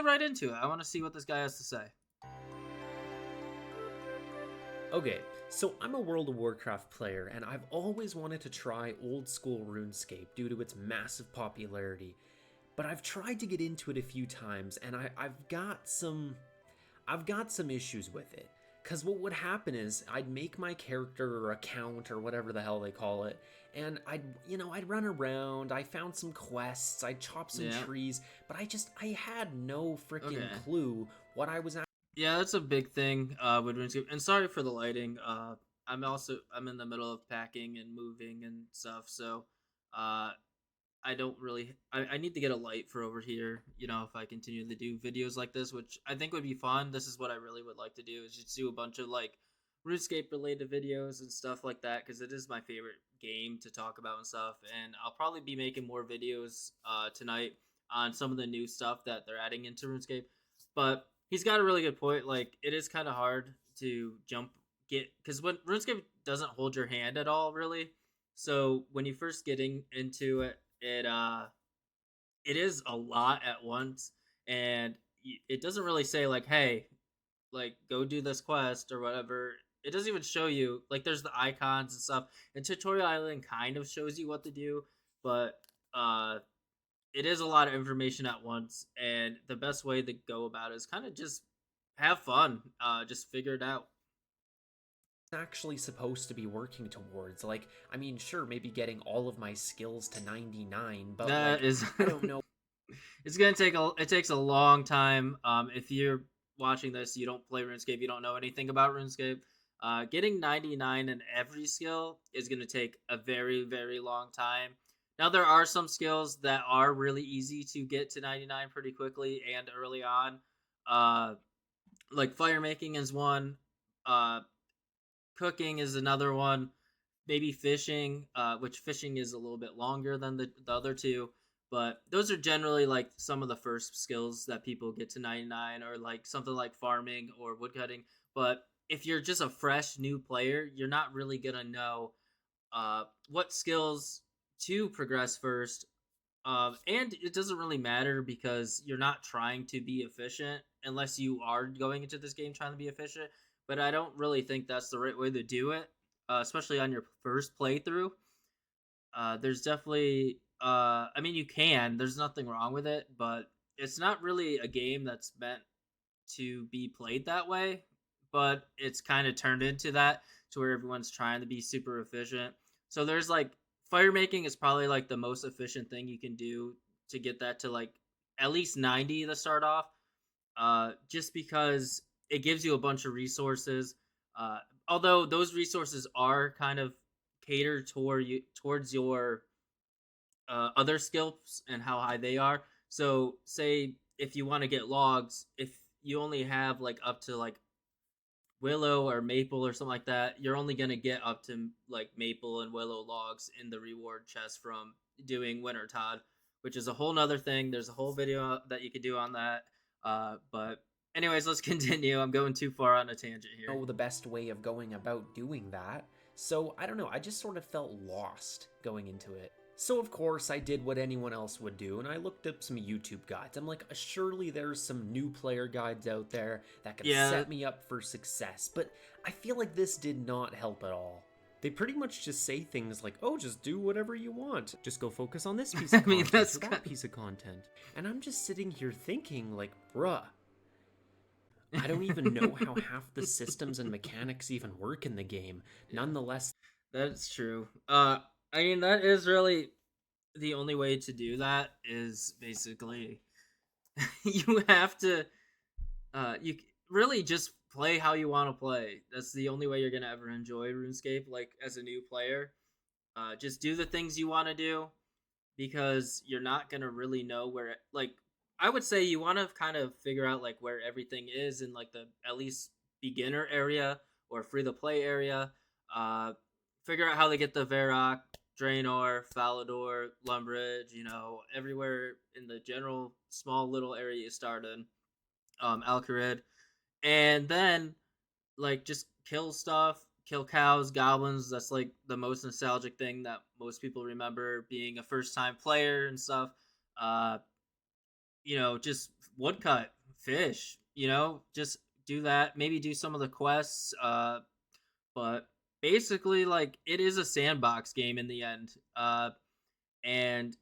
right into it. I want to see what this guy has to say. Okay, so I'm a World of Warcraft player, and I've always wanted to try old school RuneScape due to its massive popularity. But I've tried to get into it a few times, and I've got some issues with it. Cause what would happen is I'd make my character or account or whatever the hell they call it, and I'd run around, I found some quests, I'd chop some trees, but I had no freaking clue what I was. Yeah, that's a big thing with RuneScape. And sorry for the lighting. I'm in the middle of packing and moving and stuff, so I don't really. I need to get a light for over here. You know, if I continue to do videos like this, which I think would be fun. This is what I really would like to do, is just do a bunch of like RuneScape related videos and stuff like that, because it is my favorite game to talk about and stuff. And I'll probably be making more videos tonight on some of the new stuff that they're adding into RuneScape. But he's got a really good point. Like, it is kind of hard to because when RuneScape doesn't hold your hand at all, really. So when you first getting into it, it is a lot at once, and it doesn't really say like, hey, like, go do this quest or whatever. It doesn't even show you, like, there's the icons and stuff, and Tutorial Island kind of shows you what to do, but it is a lot of information at once, and the best way to go about it is kind of just have fun, just figure it out. Actually supposed to be working towards. Like, I mean, sure, maybe getting all of my skills to 99, but That like, is I don't know. it takes a long time. If you're watching this, you don't play RuneScape, you don't know anything about RuneScape, getting 99 in every skill is going to take a very, very long time. Now, there are some skills that are really easy to get to 99 pretty quickly and early on. Like firemaking is one. Uh, Cooking is another one. Maybe fishing, which fishing is a little bit longer than the other two. But those are generally like some of the first skills that people get to 99, or like something like farming or woodcutting. But if you're just a fresh new player, you're not really going to know what skills to progress first. And it doesn't really matter because you're not trying to be efficient unless you are going into this game trying to be efficient. But I don't really think that's the right way to do it, especially on your first playthrough. There's definitely, I mean, you can. There's nothing wrong with it, but it's not really a game that's meant to be played that way. But it's kind of turned into that, to where everyone's trying to be super efficient. So there's like, firemaking is probably like the most efficient thing you can do to get that to like at least 90 to start off. Just because it gives you a bunch of resources. Uh, Although those resources are kind of catered towards your other skills and how high they are. So, say if you want to get logs, if you only have like up to like willow or maple or something like that, you're only gonna get up to like maple and willow logs in the reward chest from doing Winter Todd, which is a whole nother thing. There's a whole video that you could do on that. But anyways, let's continue. I'm going too far on a tangent here. Know the best way of going about doing that. So I don't know, I just sort of felt lost going into it. So of course I did what anyone else would do, and I looked up some YouTube guides. I'm like, surely there's some new player guides out there that can set me up for success, but I feel like this did not help at all. They pretty much just say things like, oh, just do whatever you want. Just go focus on this piece of content or that piece of content. And I'm just sitting here thinking like, bruh, I don't even know how half the systems and mechanics even work in the game. Nonetheless, that's true. I mean, that is really the only way to do that, is basically you have to you really just play how you want to play. That's the only way you're gonna ever enjoy RuneScape, like as a new player. Just do the things you want to do, because you're not gonna really know where. Like, I would say you want to kind of figure out like where everything is in like the at least beginner area or free to play area. Figure out how to get the Varrock, Draenor, Falador, Lumbridge, everywhere in the general small little area you start in. Alcarid. And then, like, just kill stuff, kill cows, goblins. That's like the most nostalgic thing that most people remember, being a first time player and stuff. Just woodcut, fish, just do that. Maybe do some of the quests. But basically, like, it is a sandbox game in the end. And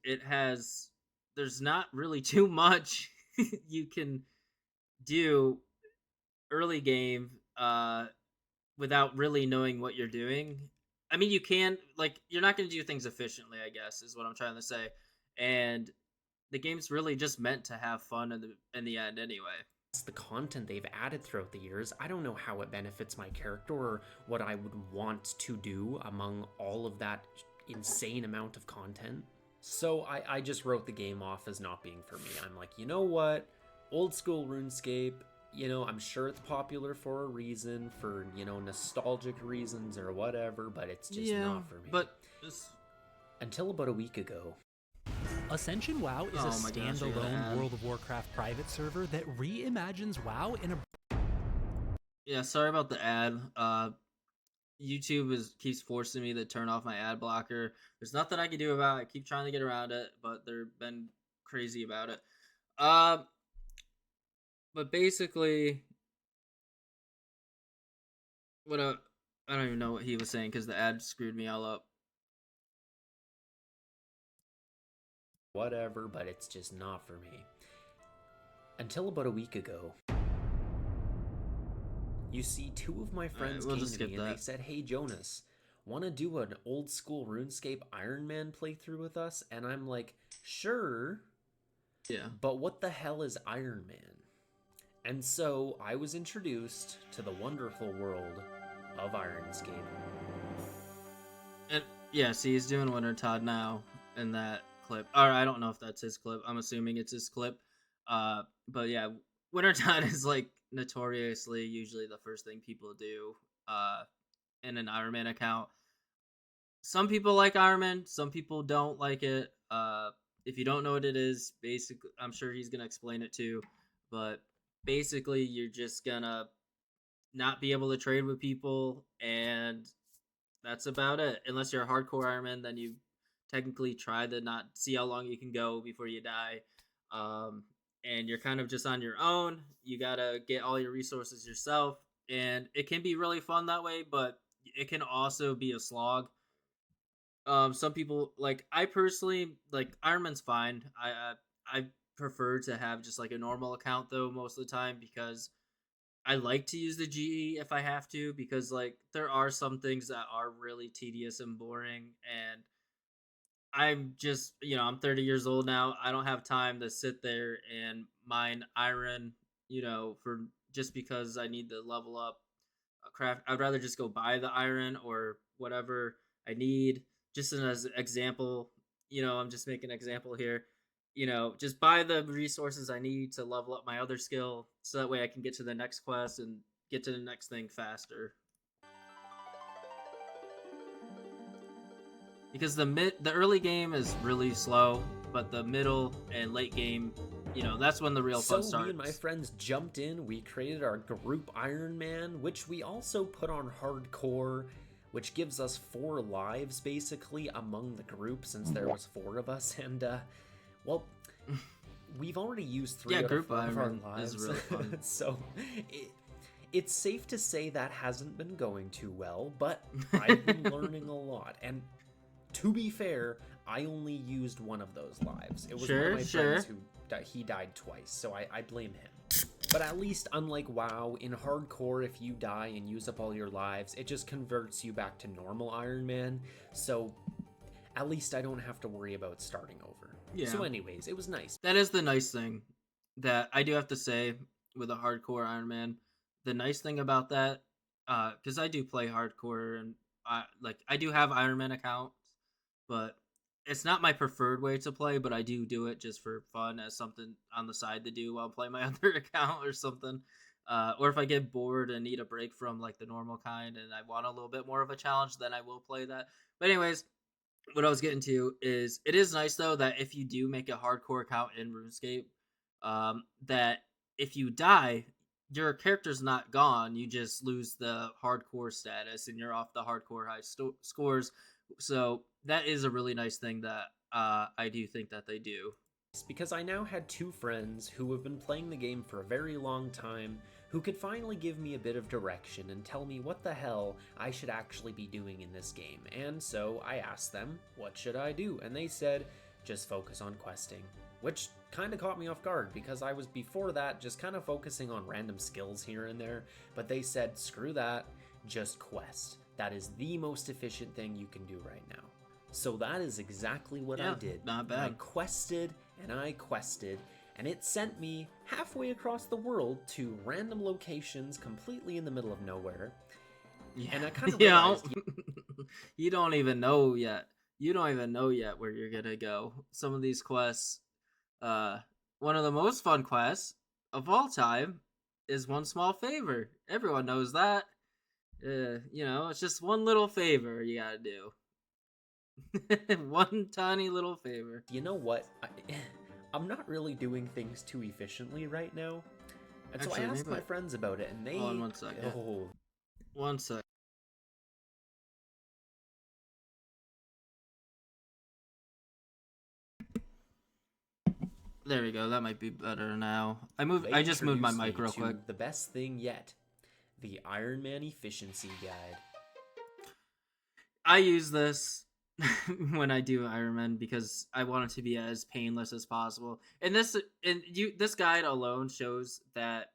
there's not really too much you can do early game without really knowing what you're doing. I mean, you can, like, you're not going to do things efficiently, I guess, is what I'm trying to say. And the game's really just meant to have fun in the end anyway. The content they've added throughout the years, I don't know how it benefits my character or what I would want to do among all of that insane amount of content. So I just wrote the game off as not being for me. I'm like, you know what? Old school RuneScape, I'm sure it's popular for a reason, for, nostalgic reasons or whatever, but it's just not for me. But until about a week ago. Ascension WoW is a standalone World of Warcraft private server that reimagines WoW in a... Yeah, sorry about the ad. YouTube keeps forcing me to turn off my ad blocker. There's nothing I can do about it. I keep trying to get around it, but they've been crazy about it. But basically, I don't even know what he was saying because the ad screwed me all up. Whatever, but it's just not for me. Until about a week ago. You see, two of my friends came to me and they said, hey Jonas, want to do an old school RuneScape Iron Man playthrough with us? And I'm like, sure. Yeah. But what the hell is Iron Man? And so I was introduced to the wonderful world of RuneScape. And yeah, see, he's doing Winter Todd now in that clip. Or I don't know if that's his clip. I'm assuming it's his clip. But yeah, Winter Todd is like notoriously usually the first thing people do in an Iron Man account. Some people like Iron Man, some people don't like it. If you don't know what it is, basically, I'm sure he's gonna explain it too. But basically, you're just gonna not be able to trade with people, and that's about it. Unless you're a hardcore Iron Man, then you technically try to not see how long you can go before you die. And you're kind of just on your own. You gotta get all your resources yourself, and it can be really fun that way, but it can also be a slog. Some people, like, I personally, like, Iron Man's fine. I prefer to have just like a normal account though most of the time, because I like to use the GE if I have to, because like there are some things that are really tedious and boring, and I'm just, I'm 30 years old now. I don't have time to sit there and mine iron, for just because I need to level up a craft. I'd rather just go buy the iron or whatever I need. Just as an example, I'm just making an example here. Just buy the resources I need to level up my other skill, so that way I can get to the next quest and get to the next thing faster. Because the early game is really slow, but the middle and late game, that's when the real fun starts. So me and my friends jumped in, we created our group Iron Man, which we also put on hardcore, which gives us 4 lives basically among the group, since there was 4 of us, and well, we've already used 3 out of 4 of our lives. Is really fun. So it's safe to say that hasn't been going too well, but I've been learning a lot, and to be fair, I only used 1 of those lives. It was one of my friends who he died twice, so I blame him. But at least, unlike WoW, in hardcore, if you die and use up all your lives, it just converts you back to normal Iron Man, so at least I don't have to worry about starting over. Yeah. So anyways, it was nice. That is the nice thing that I do have to say with a hardcore Iron Man. The nice thing about that, because I do play hardcore, and I do have Iron Man accounts, but it's not my preferred way to play, but I do it just for fun, as something on the side to do while playing my other account or something. Or if I get bored and need a break from like the normal kind and I want a little bit more of a challenge, then I will play that. But anyways, what I was getting to is, it is nice though that if you do make a hardcore account in RuneScape, that if you die, your character's not gone. You just lose the hardcore status and you're off the hardcore high scores. So that is a really nice thing that I do think that they do. because I now had two friends who have been playing the game for a very long time who could finally give me a bit of direction and tell me what the hell I should actually be doing in this game. And so I asked them, what should I do? And they said, just focus on questing. Which kind of caught me off guard because I was before that just kind of focusing on random skills here and there. But they said, screw that, just quest. That is the most efficient thing you can do right now. So that is exactly what I did. Not bad. I quested and I quested, and it sent me halfway across the world to random locations completely in the middle of nowhere. Yeah. And I kind of realized... You don't even know yet. You don't even know yet where you're gonna go. Some of these quests, one of the most fun quests of all time is One Small Favor. Everyone knows that. It's just one little favor you gotta do. One tiny little favor. You know what? I'm not really doing things too efficiently right now. And so I asked my friends about it, and they... Hold on 1 second. Oh. 1 sec. There we go. That might be better now. I just moved my mic real quick. The best thing yet. The Iron Man Efficiency Guide. I use this when I do Iron Man because I want it to be as painless as possible. And this guide alone shows that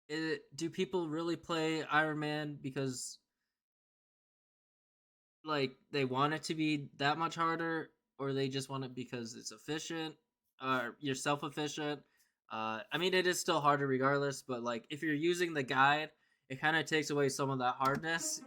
do people really play Iron Man because like they want it to be that much harder, or they just want it because it's efficient, or you're self-efficient. I mean, it is still harder regardless, but like if you're using the guide, it kind of takes away some of that hardness.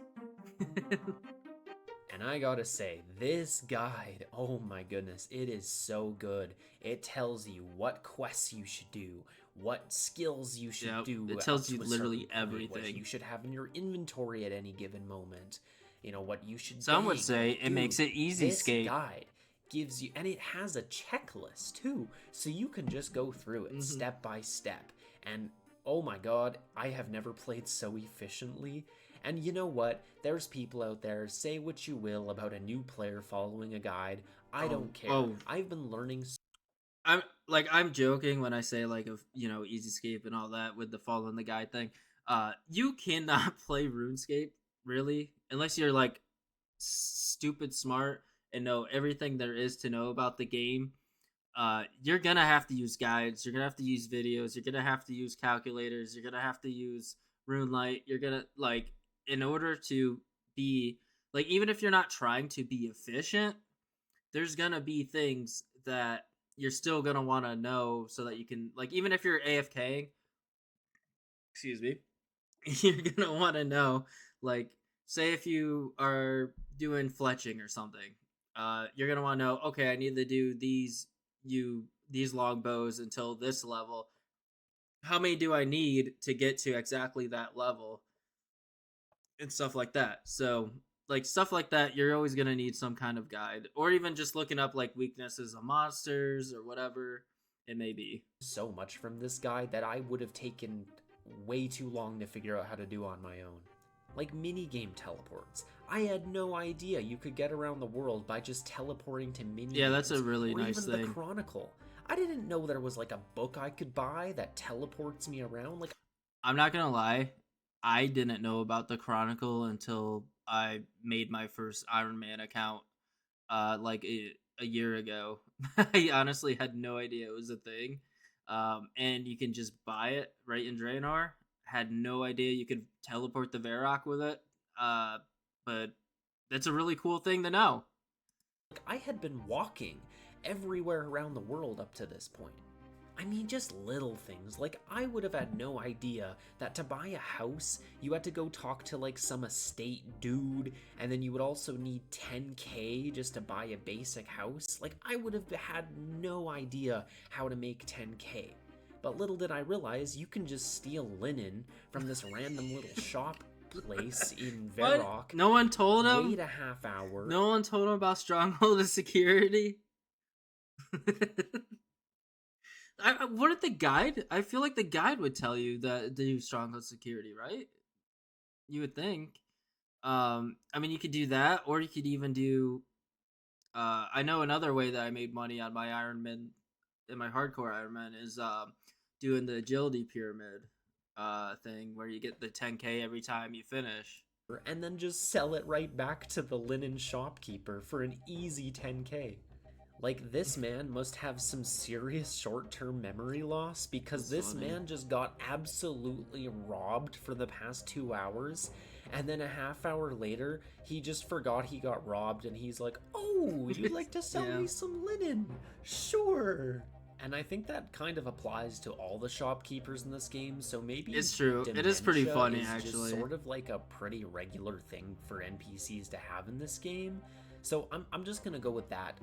And I gotta say, this guide, oh my goodness, it is so good. It tells you what quests you should do, what skills you should do. It tells you literally everything. What you should have in your inventory at any given moment. You know, what you should Some would say it makes it easy, Skate. This guide gives you, and it has a checklist too, so you can just go through it step by step. And oh my god, I have never played so efficiently. And you know what? There's people out there, say what you will about a new player following a guide. I don't care. I've been learning. I'm joking when I say like Easy Escape and all that with the following the guide thing. You cannot play RuneScape really unless you're like stupid smart and know everything there is to know about the game. You're gonna have to use guides. You're gonna have to use videos. You're gonna have to use calculators. You're gonna have to use RuneLight. You're gonna in order to be like, even if you're not trying to be efficient, there's gonna be things that you're still gonna want to know so that you can, like, even if you're AFKing, excuse me, you're gonna want to know, like, say if you are doing fletching or something, you're gonna want to know, okay, I need to do these long bows until this level. How many do I need to get to exactly that level? And stuff like that. So like stuff like that, you're always gonna need some kind of guide, or even just looking up like weaknesses of monsters or whatever it may be. So much from this guide that I would have taken way too long to figure out how to do on my own. Like minigame teleports. I had no idea you could get around the world by just teleporting to minigames. Yeah, that's a really nice even thing. The Chronicle. I didn't know there was like a book I could buy that teleports me around. Like, I'm not gonna lie, I didn't know about the Chronicle until I made my first Iron Man account like a year ago. I honestly had no idea it was a thing. And you can just buy it right in Draenor. Had no idea you could teleport the Varrock with it. But that's a really cool thing to know. I had been walking everywhere around the world up to this point. I mean, just little things. Like, I would have had no idea that to buy a house, you had to go talk to, like, some estate dude, and then you would also need 10k just to buy a basic house. Like, I would have had no idea how to make 10k. But little did I realize, you can just steal linen from this random little shop place in Varrock. No one told him? Wait a half hour. No one told him about Stronghold of Security? Wouldn't the guide? I feel like the guide would tell you that to do Stronghold Security, right? You would think. I mean, you could do that, or you could even do I know another way that I made money on my Ironman, in my hardcore Ironman, is doing the agility pyramid thing where you get the 10K every time you finish. And then just sell it right back to the linen shopkeeper for an easy 10K. Like, this man must have some serious short-term memory loss, because this man just got absolutely robbed for the past 2 hours, and then a half hour later, he just forgot he got robbed, and he's like, oh, you'd like to sell me some linen? Sure. And I think that kind of applies to all the shopkeepers in this game, so maybe it's true. It is pretty funny, actually. Just sort of like a pretty regular thing for NPCs to have in this game. So I'm just gonna go with that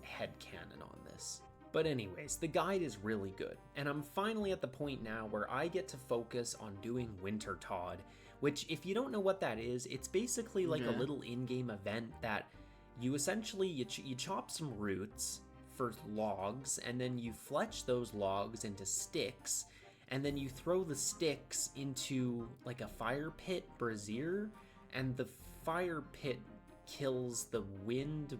headcanon on this. But anyways, the guide is really good, and I'm finally at the point now where I get to focus on doing Winter Todd, which, if you don't know what that is, it's basically like a little in-game event that you essentially, you chop some roots for logs, and then you fletch those logs into sticks, and then you throw the sticks into like a fire pit brazier, and the fire pit kills the winter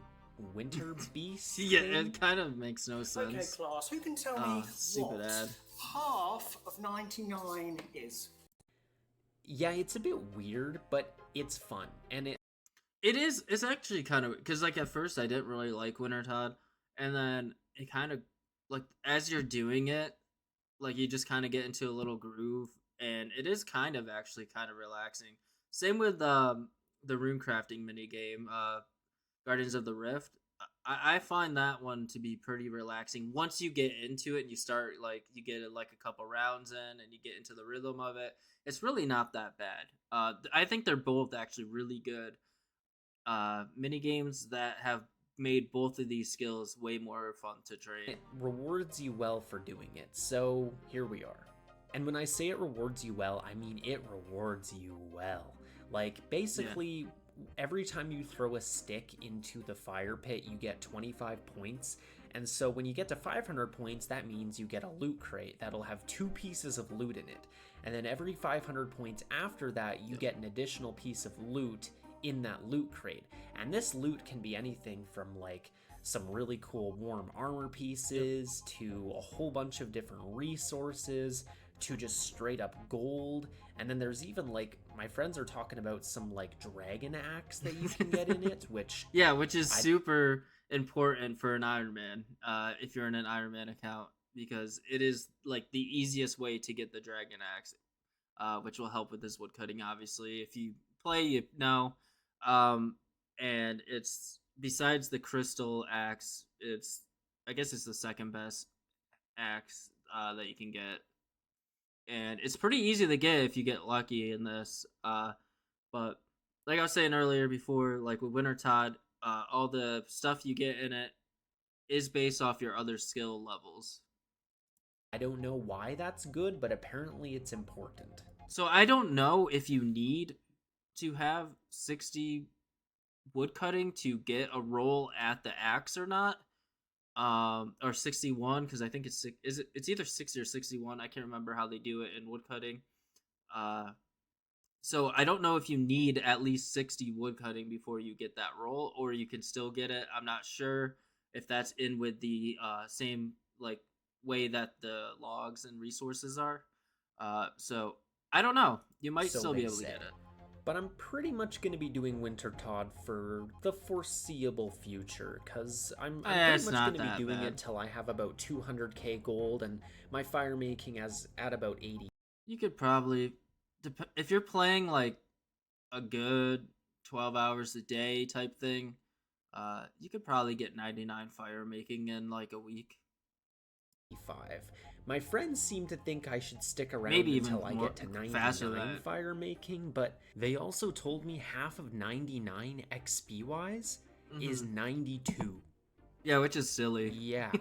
beast. Yeah, it kind of makes no sense. Okay, class, who can tell me what ad. half of 99 is? Yeah, it's a bit weird, but it's fun, and it's actually kind of, because like at first I didn't really like Winter Todd, and then it kind of, like, as you're doing it, like, you just kind of get into a little groove, and it is kind of actually kind of relaxing. Same with the rune crafting mini game, Guardians of the Rift. I find that one to be pretty relaxing once you get into it and you start, like, you get like a couple rounds in and you get into the rhythm of it. It's really not that bad. I think they're both actually really good mini games that have made both of these skills way more fun to train. It rewards you well for doing it, so here we are. And when I say it rewards you well, I mean it rewards you well. Like, basically, every time you throw a stick into the fire pit, you get 25 points. And so when you get to 500 points, that means you get a loot crate that'll have 2 pieces of loot in it. And then every 500 points after that, you get an additional piece of loot in that loot crate. And this loot can be anything from, like, some really cool warm armor pieces to a whole bunch of different resources to just straight up gold. And then there's even, like, my friends are talking about some, like, dragon axe that you can get in it, which which is super important for an Iron Man, if you're in an Iron Man account, because it is, like, the easiest way to get the dragon axe, which will help with this woodcutting, obviously. If you play, you know. And it's, besides the crystal axe, I guess it's the second best axe that you can get, and it's pretty easy to get if you get lucky in this. But like I was saying earlier before, like with Winter Todd, all the stuff you get in it is based off your other skill levels. I don't know why that's good, but apparently it's important. So I don't know if you need to have 60 woodcutting to get a roll at the axe or not, or 61, because I think it's either 60 or 61. I can't remember how they do it in woodcutting. So I don't know if you need at least 60 woodcutting before you get that roll, or you can still get it. I'm not sure if that's in with the same, like, way that the logs and resources are. So I don't know. You might still be able to get it. But I'm pretty much going to be doing Winter Todd for the foreseeable future, because I'm pretty much going to be doing it till I have about 200k gold, and my firemaking is at about 80. You could probably, if you're playing like a good 12 hours a day type thing, you could probably get 99 firemaking in like a week. 5. My friends seem to think I should stick around maybe until I get to 99 firemaking, but they also told me half of 99 XP wise is 92. Yeah, which is silly. Yeah.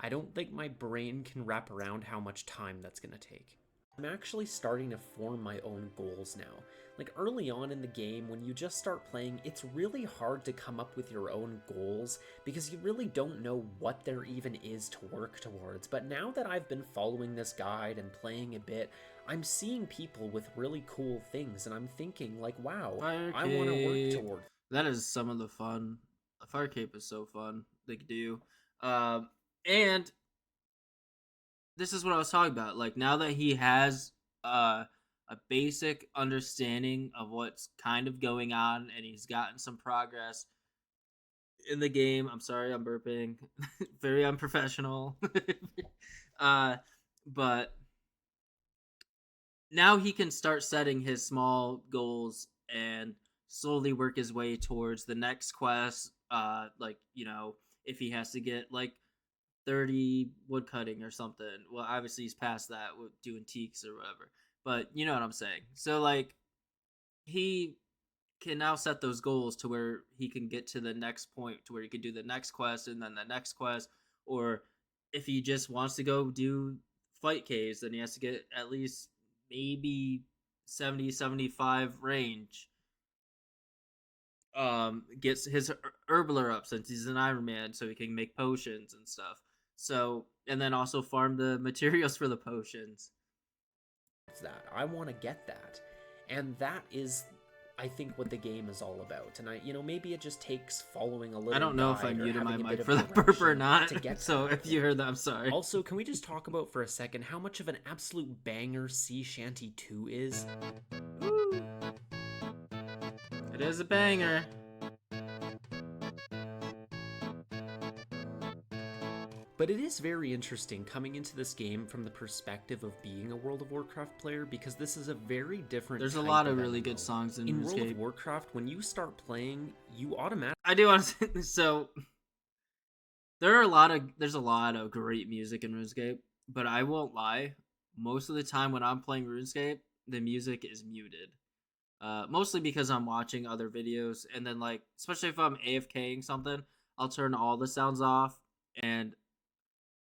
I don't think my brain can wrap around how much time that's gonna take. I'm actually starting to form my own goals now. Like, early on in the game, when you just start playing, it's really hard to come up with your own goals because you really don't know what there even is to work towards. But now that I've been following this guide and playing a bit, I'm seeing people with really cool things, and I'm thinking, like, wow, I want to work toward. That is some of the fun Fire Cape is so fun. They could do, and this is what I was talking about. Like now that he has a basic understanding of what's kind of going on, and he's gotten some progress in the game. I'm sorry, I'm burping. Very unprofessional. But now he can start setting his small goals and slowly work his way towards the next quest. Like, you know, if he has to get like 30 wood cutting or something. Well, obviously he's past that with doing teaks or whatever. But you know what I'm saying. So like he can now set those goals to where he can get to the next point to where he can do the next quest and then the next quest, or if he just wants to go do fight caves, then he has to get at least maybe 70-75 range. Gets his herbler up since he's an Iron Man, so he can make potions and stuff. So, and then also farm the materials for the potions. That I want to get that, and that is, I think, what the game is all about. And maybe it just takes following a little. I don't know if I muted my mic for the burp or not. To get so if you heard that, I'm sorry. Also, can we just talk about for a second how much of an absolute banger Sea Shanty 2 is? Woo. It is a banger. But it is very interesting coming into this game from the perspective of being a World of Warcraft player, because this is a very different. There's a lot of really good songs in RuneScape. World of Warcraft, when you start playing, you automatically. I do want to say, so there's a lot of great music in RuneScape, but I won't lie, most of the time when I'm playing RuneScape, the music is muted. Mostly because I'm watching other videos, and then like, especially if I'm AFKing something, I'll turn all the sounds off, and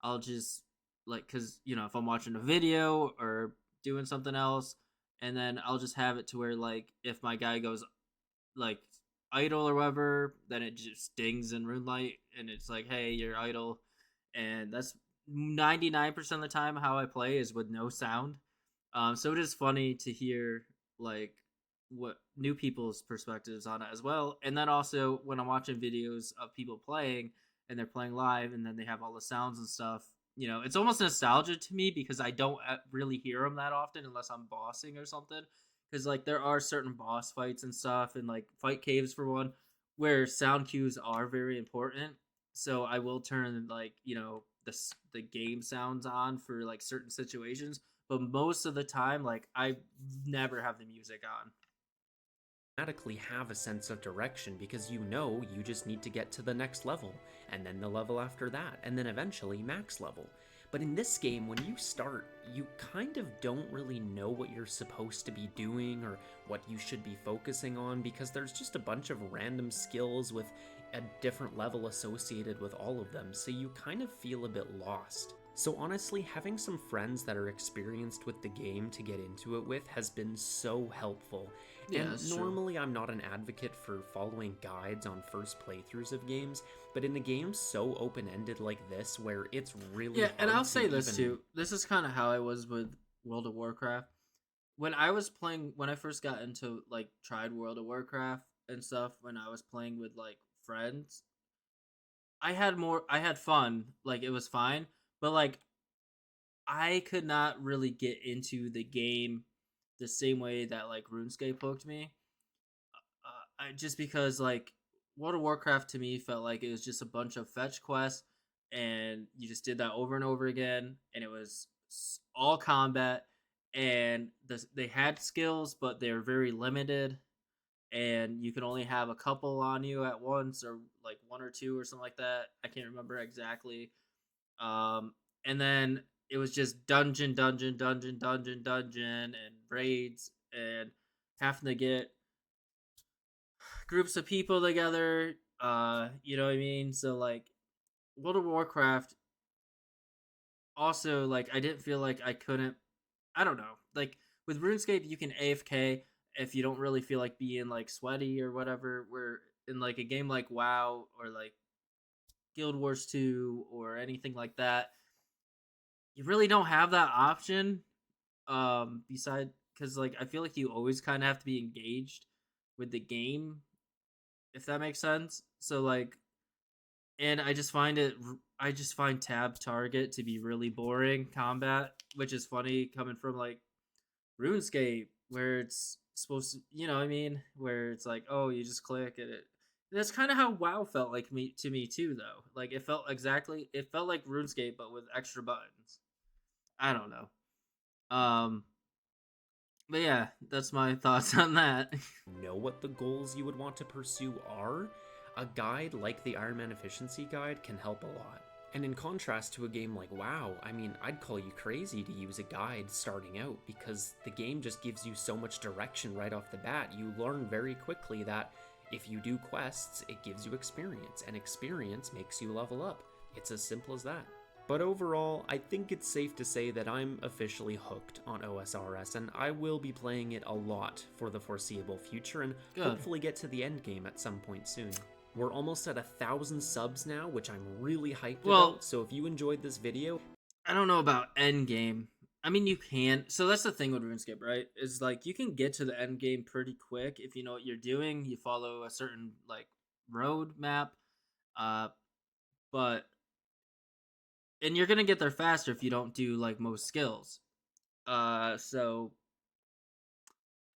I'll just like, cause you know, if I'm watching a video or doing something else, and then I'll just have it to where like, if my guy goes like idle or whatever, then it just dings in RuneLite, and it's like, hey, you're idle, and that's 99% of the time how I play is with no sound. So it is funny to hear like what new people's perspectives on it as well, and then also when I'm watching videos of people playing and they're playing live and then they have all the sounds and stuff, you know, it's almost nostalgia to me because I don't really hear them that often unless I'm bossing or something, because like there are certain boss fights and stuff, and like fight caves for one, where sound cues are very important. So I will turn like, you know, the game sounds on for like certain situations, but most of the time like I never have the music on. Automatically have a sense of direction, because you just need to get to the next level, and then the level after that, and then eventually max level. But in this game, when you start, you kind of don't really know what you're supposed to be doing or what you should be focusing on, because there's just a bunch of random skills with a different level associated with all of them, so you kind of feel a bit lost. So honestly, having some friends that are experienced with the game to get into it with has been so helpful. Yeah, and normally I'm not an advocate for following guides on first playthroughs of games, but in a game so open-ended like this, where it's really hard and I'll say this too. This is kind of how I was with World of Warcraft. When I first got into like tried World of Warcraft and stuff, when I was playing with like friends, I had fun, like it was fine, but like I could not really get into the game the same way that like RuneScape hooked me. Just because like World of Warcraft to me felt like it was just a bunch of fetch quests, and you just did that over and over again, and it was all combat, and they had skills, but they were very limited, and you could only have a couple on you at once, or like one or two or something like that. I can't remember exactly. And then it was just dungeon, and raids, and having to get groups of people together. You know what I mean? So like World of Warcraft also, like I didn't feel like I couldn't, I don't know. Like with RuneScape you can AFK if you don't really feel like being like sweaty or whatever, where in like a game like WoW or like Guild Wars 2 or anything like that, you really don't have that option. Beside, because like I feel like you always kind of have to be engaged with the game, if that makes sense. So like and I just find tab target to be really boring combat, which is funny coming from like RuneScape, where it's supposed to, you know what I mean, where it's like, oh, you just click and it. That's kind of how WoW felt like to me too, though. Like it felt like RuneScape, but with extra buttons. I don't know. But yeah, that's my thoughts on that. Know what the goals you would want to pursue are? A guide like the Iron Man Efficiency Guide can help a lot. And in contrast to a game like WoW, I mean, I'd call you crazy to use a guide starting out, because the game just gives you so much direction right off the bat. You learn very quickly that if you do quests, it gives you experience, and experience makes you level up. It's as simple as that. But overall, I think it's safe to say that I'm officially hooked on OSRS, and I will be playing it a lot for the foreseeable future, and hopefully get to the end game at some point soon. We're almost at 1,000 subs now, which I'm really hyped about, so if you enjoyed this video... I don't know about end game. I mean, you can. So that's the thing with RuneScape, right? Is like you can get to the end game pretty quick if you know what you're doing. You follow a certain like road map, but and you're gonna get there faster if you don't do like most skills. So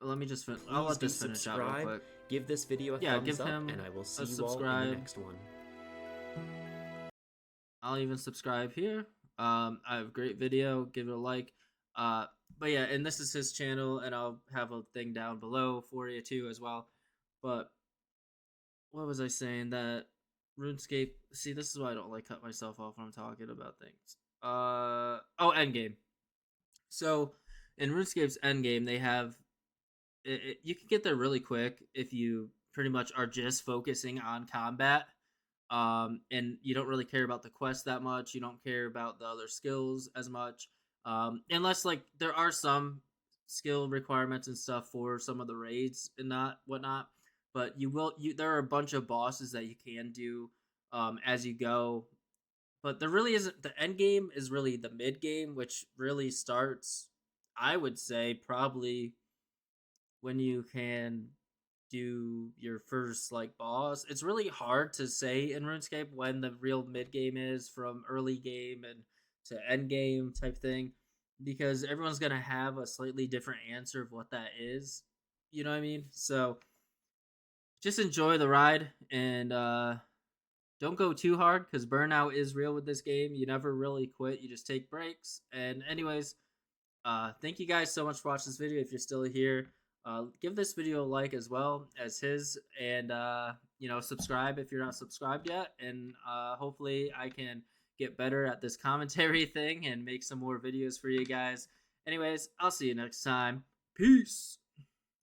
let me just I'll let this finish out real quick. Give this video a thumbs up, and I will see you all in the next one. I'll even subscribe here. I have a great video. Give it a like. But yeah, and this is his channel, and I'll have a thing down below for you too as well. But what was I saying? That RuneScape. See, this is why I don't like cut myself off when I'm talking about things. Endgame. So in RuneScape's endgame, they have you can get there really quick if you pretty much are just focusing on combat. And you don't really care about the quest that much. You don't care about the other skills as much. Unless like there are some skill requirements and stuff for some of the raids and whatnot. But there are a bunch of bosses that you can do as you go. But there really isn't. The end game is really the mid game, which really starts, I would say, probably when you can do your first like boss. It's really hard to say in RuneScape when the real mid game is from early game and to end game type thing, because everyone's gonna have a slightly different answer of what that is. You know what I mean? So just enjoy the ride, and don't go too hard, because burnout is real with this game. You never really quit, you just take breaks. And anyways, thank you guys so much for watching this video. If you're still here, give this video a like as well as his, and subscribe if you're not subscribed yet. And hopefully I can get better at this commentary thing and make some more videos for you guys. Anyways, I'll see you next time. Peace.